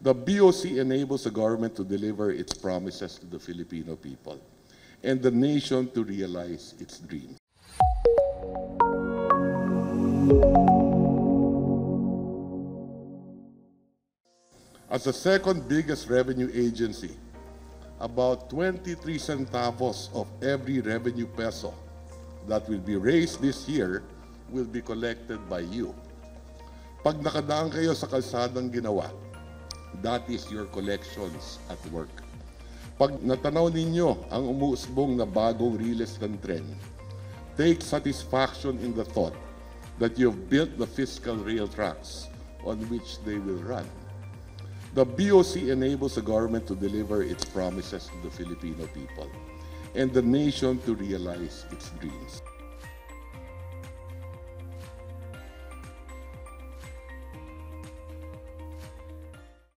The BOC enables the government to deliver its promises to the Filipino people and the nation to realize its dreams. As the second biggest revenue agency, about 23 centavos of every revenue peso that will be raised this year will be collected by you. Pag nakadaan kayo sa kalsadang ginawa, that is your collections at work. Pag natanaw ninyo ang umuusbong na bagong real estate trend, take satisfaction in the thought that you've built the fiscal rail tracks on which they will run. The BOC enables the government to deliver its promises to the Filipino people and the nation to realize its dreams.